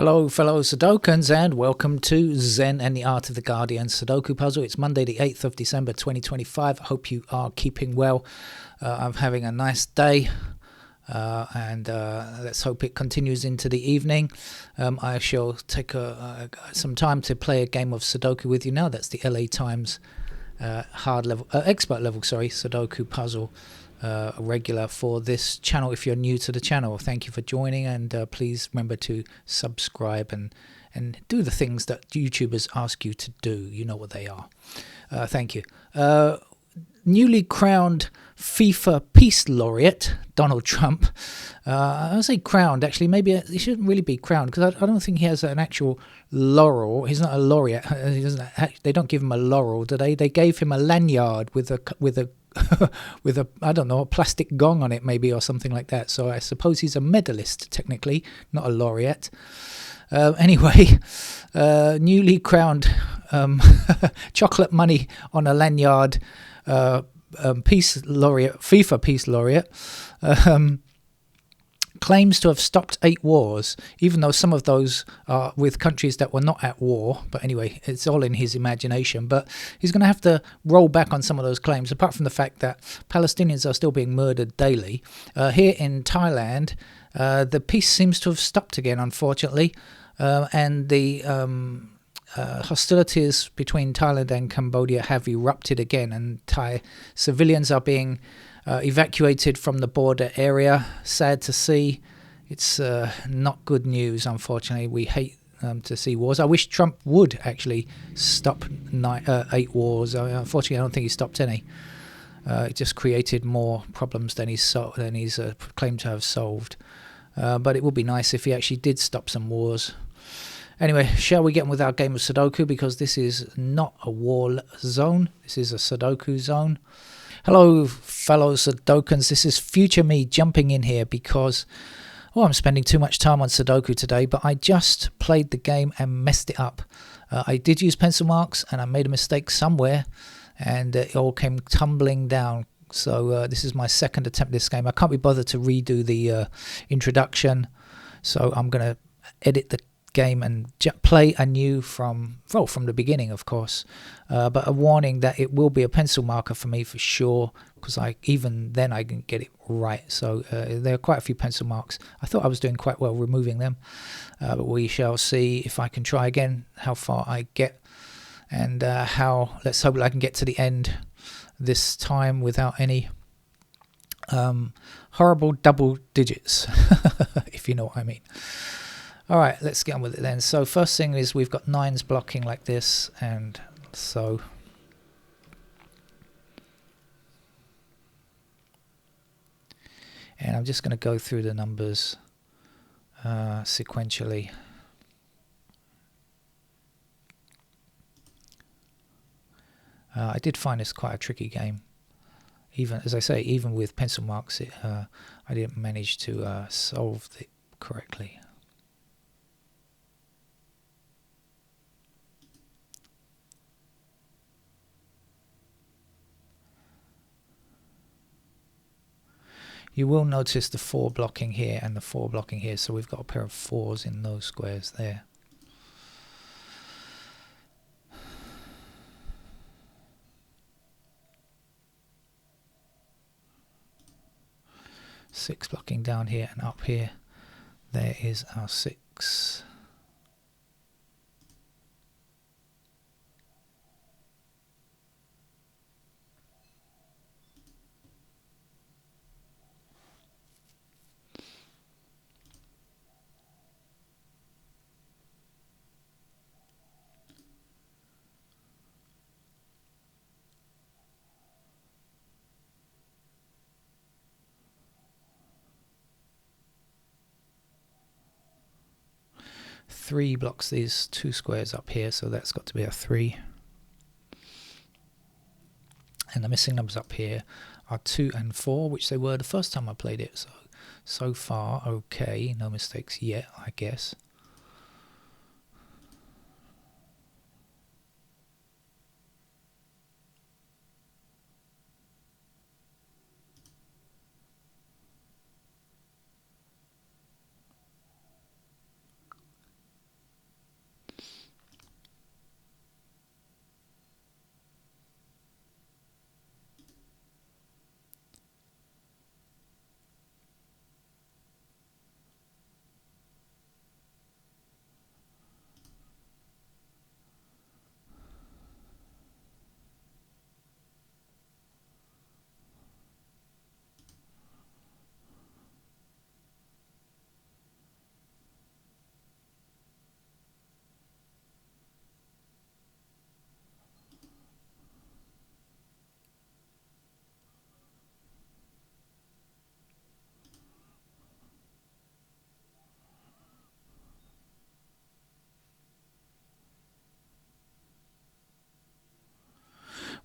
Hello fellow Sudokans and welcome to Zen and the Art of the Guardian Sudoku Puzzle. It's Monday the 8th of December 2025. I hope you are keeping well. I'm having a nice day and let's hope it continues into the evening. I shall take some time to play a game of Sudoku with you now. That's the LA Times expert level Sudoku puzzle. Regular for this channel. If you're new to the channel, thank you for joining, and please remember to subscribe and do the things that YouTubers ask you to do. You know what they are. Thank you. Newly crowned FIFA Peace Laureate Donald Trump. I'll say crowned, actually. Maybe he shouldn't really be crowned, because I don't think he has an actual laurel. He's not a laureate. They don't give him a laurel, do they? They gave him a lanyard with a with a, I don't know, a plastic gong on it maybe, or something like that. So I suppose he's a medalist technically, not a laureate. Anyway, newly crowned chocolate money on a lanyard peace laureate, FIFA Peace Laureate, claims to have stopped 8 wars, even though some of those are with countries that were not at war. But anyway, it's all in his imagination. But he's going to have to roll back on some of those claims, apart from the fact that Palestinians are still being murdered daily. Here in Thailand, the peace seems to have stopped again, unfortunately. And the hostilities between Thailand and Cambodia have erupted again, and Thai civilians are being evacuated from the border area. Sad to see. It's not good news, unfortunately. We hate to see wars. I wish Trump would actually stop 8 wars. Unfortunately, I don't think he stopped any. It just created more problems than he's claimed to have solved. But it would be nice if he actually did stop some wars. Anyway, shall we get on with our game of Sudoku, because this is not a war zone. This is a Sudoku zone. Hello fellow Sudokans, this is future me jumping in here because I'm spending too much time on Sudoku today, but I just played the game and messed it up. I did use pencil marks and I made a mistake somewhere, and it all came tumbling down. So this is my second attempt at this game. I can't be bothered to redo the introduction, so I'm going to edit the game and play anew from the beginning, of course. But a warning that it will be a pencil marker for me for sure, because even then I didn't get it right. So there are quite a few pencil marks. I thought I was doing quite well removing them, but we shall see if I can try again, how far I get, and let's hope that I can get to the end this time without any horrible double digits, if you know what I mean. All right, let's get on with it then. So first thing is we've got 9s blocking like this, and so I'm just going to go through the numbers sequentially. I did find this quite a tricky game. Even, as I say, even with pencil marks, I didn't manage to solve it correctly. You will notice the 4 blocking here and the 4 blocking here, so we've got a pair of 4s in those squares there. Six blocking down here and up here. There is our 6. Three blocks these 2 squares up here, so that's got to be a 3. And the missing numbers up here are 2 and 4, which they were the first time I played it. So far, okay, no mistakes yet, I guess.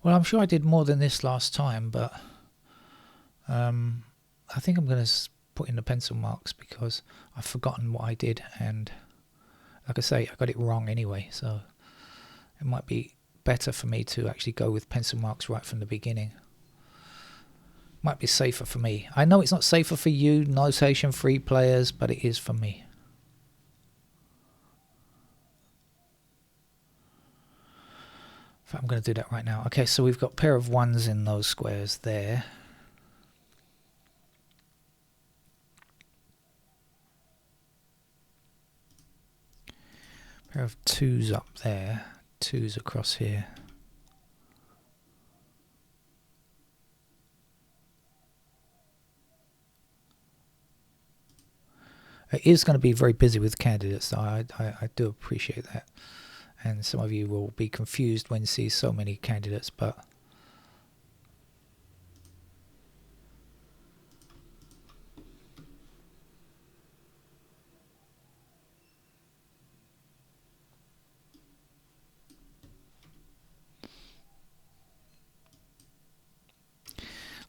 Well, I'm sure I did more than this last time, but I think I'm going to put in the pencil marks because I've forgotten what I did, and like I say, I got it wrong anyway, so it might be better for me to actually go with pencil marks right from the beginning. Might be safer for me. I know it's not safer for you notation free players, but it is for me. In fact, I'm going to do that right now. Okay, so we've got a pair of ones in those squares there. Pair of twos up there, twos across here. It is going to be very busy with candidates, so I do appreciate that. And some of you will be confused when you see so many candidates, but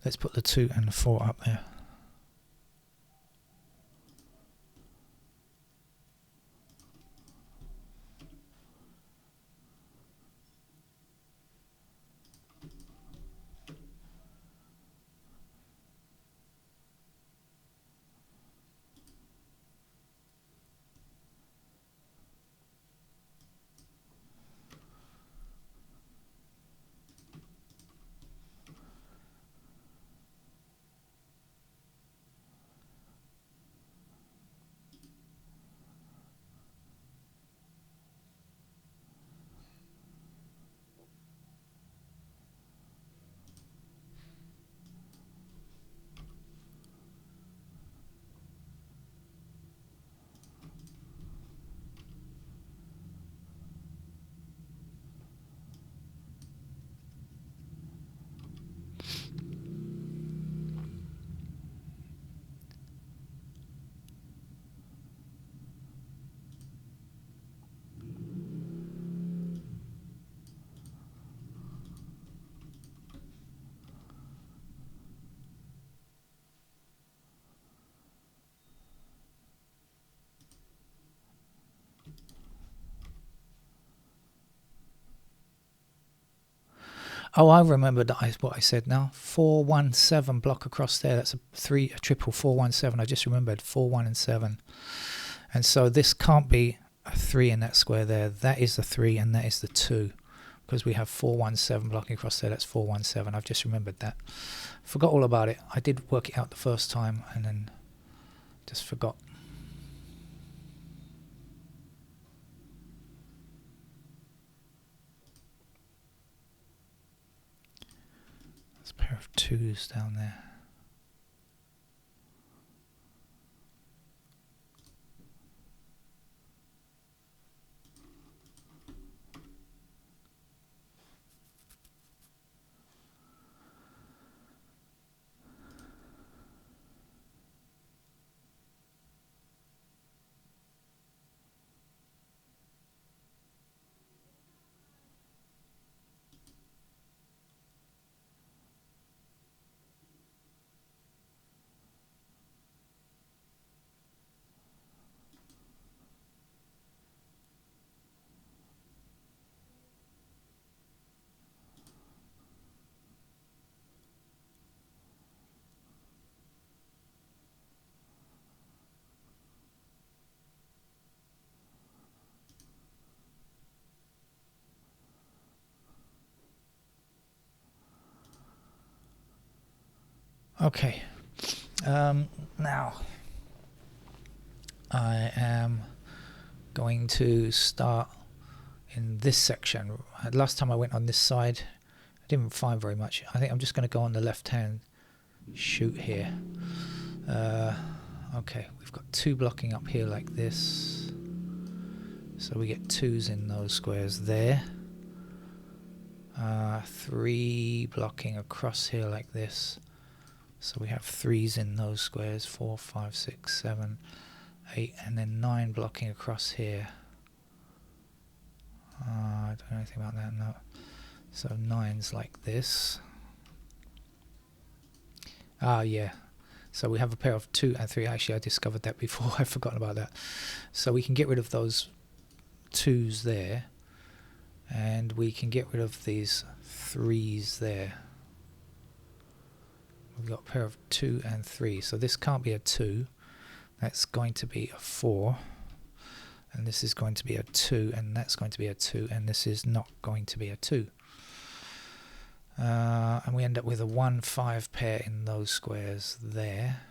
let's put the 2 and the 4 up there. Oh, I remember what I said now. 417 block across there. That's a triple 417. I just remembered 4, 1 and 7. And so this can't be a 3 in that square there. That is the 3 and that is the 2. Because we have 417 blocking across there. That's 417. I've just remembered that. Forgot all about it. I did work it out the first time and then just forgot. There's a pair of 2s down there. Okay, now I am going to start in this section. Last time I went on this side, I didn't find very much. I think I'm just going to go on the left hand shoot here. Okay, we've got 2 blocking up here like this, so we get 2s in those squares there. 3 blocking across here like this, so we have 3s in those squares. 4, 5, 6, 7, 8, and then 9 blocking across here. I don't know anything about that, no. So 9's like this. Ah, yeah. So we have a pair of 2 and 3. Actually, I discovered that before. I've forgotten about that. So we can get rid of those 2's there. And we can get rid of these 3's there. We've got a pair of 2 and 3. So this can't be a 2. That's going to be a 4. And this is going to be a 2. And that's going to be a 2. And this is not going to be a 2. And we end up with a 1, 5 pair in those squares there.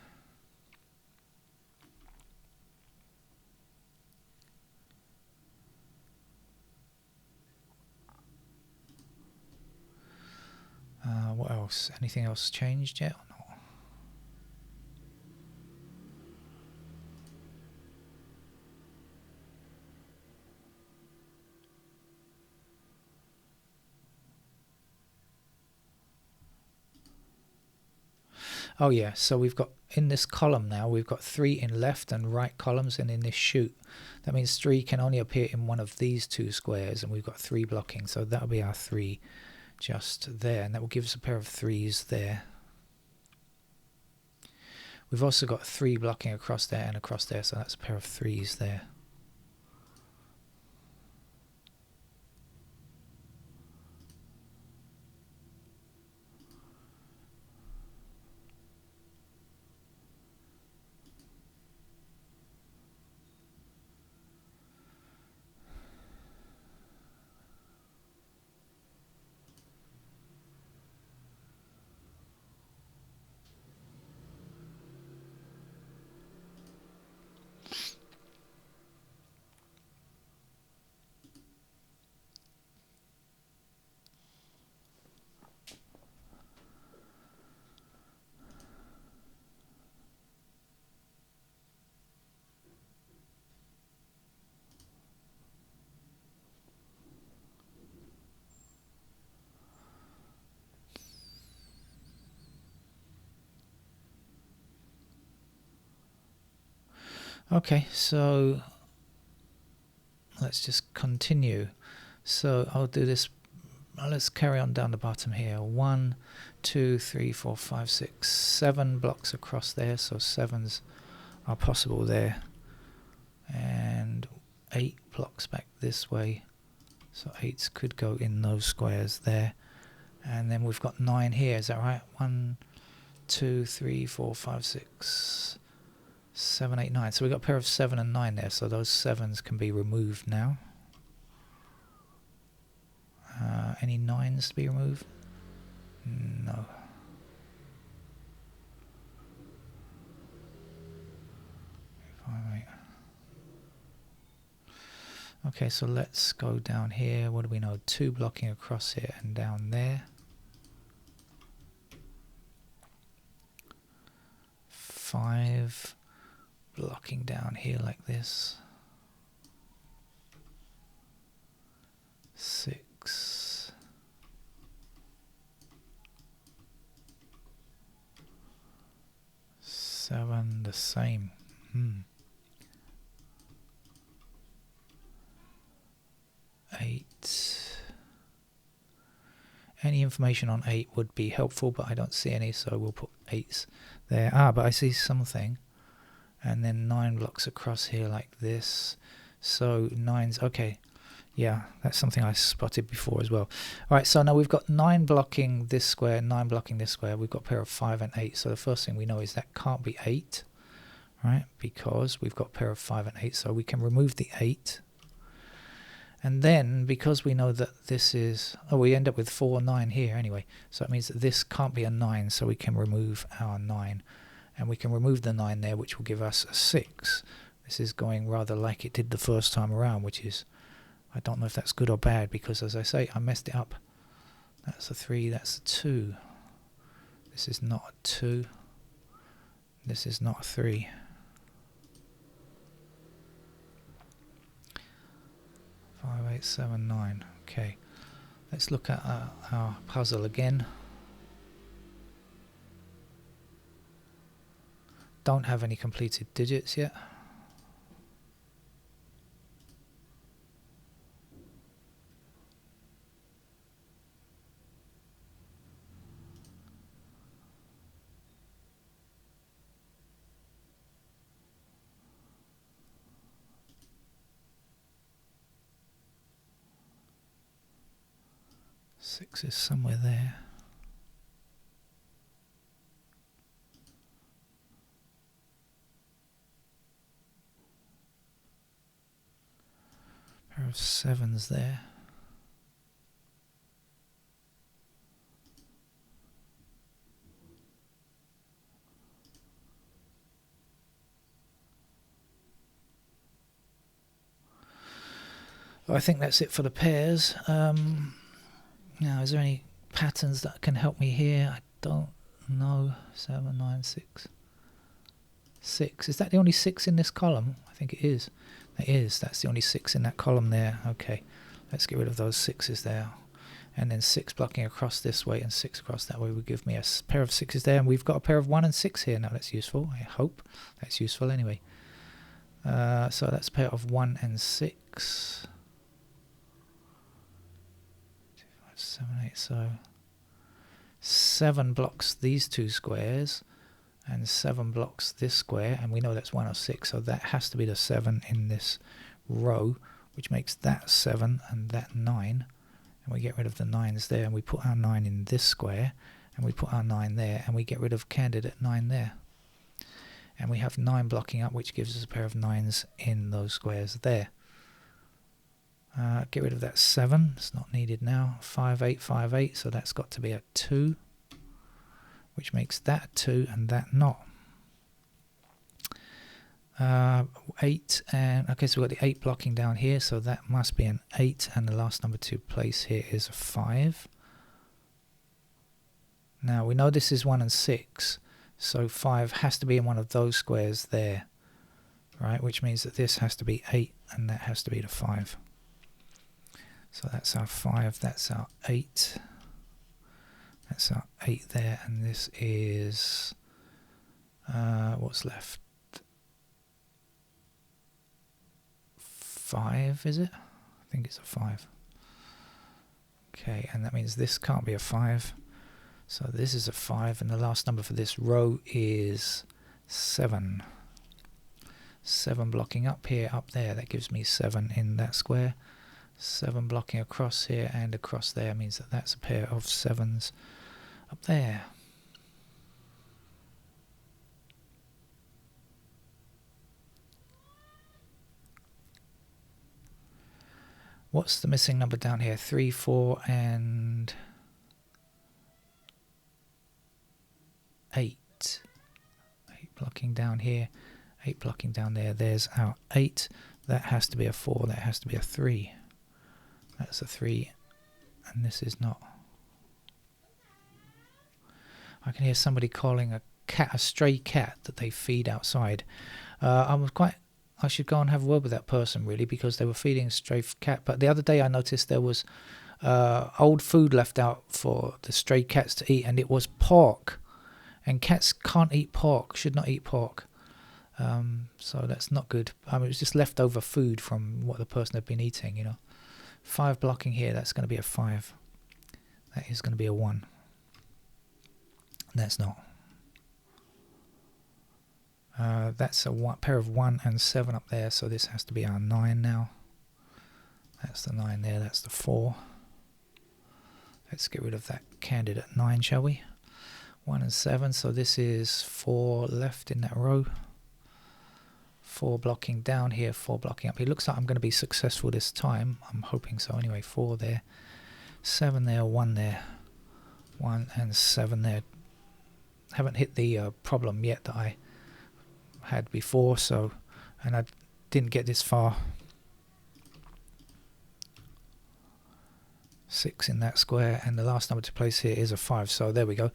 What else? Anything else changed yet or not? Oh yeah, so we've got in this column now, we've got 3 in left and right columns, and in this chute, that means 3 can only appear in one of these 2 squares, and we've got 3 blocking, so that'll be our 3 just there, and that will give us a pair of 3's there. We've also got 3 blocking across there and across there, so that's a pair of 3's there. Okay, so let's just continue. So I'll do this. Let's carry on down the bottom here. 1, 2, 3, 4, 5, 6, 7 blocks across there. So 7's are possible there. And 8 blocks back this way. So 8's could go in those squares there. And then we've got 9 here. Is that right? 1, 2, 3, 4, 5, 6, 7, 8, 9. So we've got a pair of 7 and 9 there. So those 7's can be removed now. Any 9's to be removed? No. Okay, so let's go down here. What do we know? 2 blocking across here and down there. 5 blocking down here like this. 6. 7, the same. 8. Any information on 8 would be helpful, but I don't see any, so we'll put 8's there. But I see something. And then 9 blocks across here like this. So 9's, okay. Yeah, that's something I spotted before as well. Alright, so now we've got 9 blocking this square, 9 blocking this square. We've got a pair of 5 and 8. So the first thing we know is that can't be 8. Right, because we've got a pair of 5 and 8. So we can remove the 8. And then, because we know that this is... we end up with 4, 9 here anyway. So it means that this can't be a 9, so we can remove our 9. And we can remove the 9 there, which will give us a 6. This is going rather like it did the first time around, which is... I don't know if that's good or bad, because as I say, I messed it up. That's a 3, that's a 2. This is not a 2. This is not a 3. 5, 8, 7, 9. Okay, let's look at our puzzle again. Don't have any completed digits yet. 6 is somewhere there. Pair of 7s there. I think that's it for the pairs. Now, is there any patterns that can help me here? I don't know. 7, 9, 6. 6. Is that the only 6 in this column? I think it is. It is. That's the only 6 in that column there. Okay. Let's get rid of those 6s there. And then 6 blocking across this way and 6 across that way will give me a pair of 6s there. And we've got a pair of 1 and 6 here. Now, that's useful. I hope that's useful anyway. So that's a pair of 1 and 6. 7, 8, so 7 blocks these 2 squares and 7 blocks this square, and we know that's 1 or 6, so that has to be the 7 in this row, which makes that 7 and that 9, and we get rid of the 9s there, and we put our 9 in this square, and we put our 9 there, and we get rid of candidate 9 there, and we have 9 blocking up, which gives us a pair of 9s in those squares there. Get rid of that 7, it's not needed now. 5, 8, 5, 8, so that's got to be a 2, which makes that 2 and that not. 8, and okay, so we've got the 8 blocking down here, so that must be an 8, and the last number to place here is a 5. Now we know this is 1 and 6, so 5 has to be in one of those squares there, right, which means that this has to be 8 and that has to be the 5. So that's our 5, that's our 8, that's our 8 there, and this is, what's left? 5, is it? I think it's a 5. Okay, and that means this can't be a 5. So this is a 5, and the last number for this row is 7. 7 blocking up here, up there, that gives me 7 in that square. 7 blocking across here and across there means that that's a pair of 7s up there. What's the missing number down here? 3, 4 and 8. 8 blocking down here, 8 blocking down there. There's our 8. That has to be a 4, that has to be a 3. That's a 3, and this is not. I can hear somebody calling a cat, a stray cat that they feed outside. I should go and have a word with that person really, because they were feeding a stray cat. But the other day I noticed there was old food left out for the stray cats to eat, and it was pork. And cats can't eat pork, should not eat pork. So that's not good. I mean, it was just leftover food from what the person had been eating, you know. 5 blocking here, that's going to be a 5. That is going to be a 1. That's not. That's a pair of 1 and 7 up there, so this has to be our 9 now. That's the 9 there, that's the 4. Let's get rid of that candidate 9, shall we? 1 and 7, so this is 4 left in that row. 4 blocking down here, 4 blocking up here. Looks like I'm going to be successful this time. I'm hoping so anyway. 4 there, 7 there, 1 there, 1 and 7 there. Haven't hit the problem yet that I had before, so, and I didn't get this far. 6 in that square, and the last number to place here is a 5, so there we go.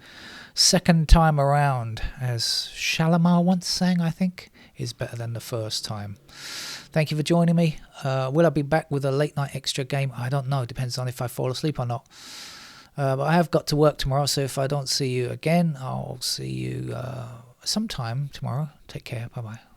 Second time around, as Shalimar once sang, I think, is better than the first time. Thank you for joining me. Will I be back with a late night extra game? I don't know, depends on if I fall asleep or not. But I have got to work tomorrow, so if I don't see you again, I'll see you sometime tomorrow. Take care, bye bye.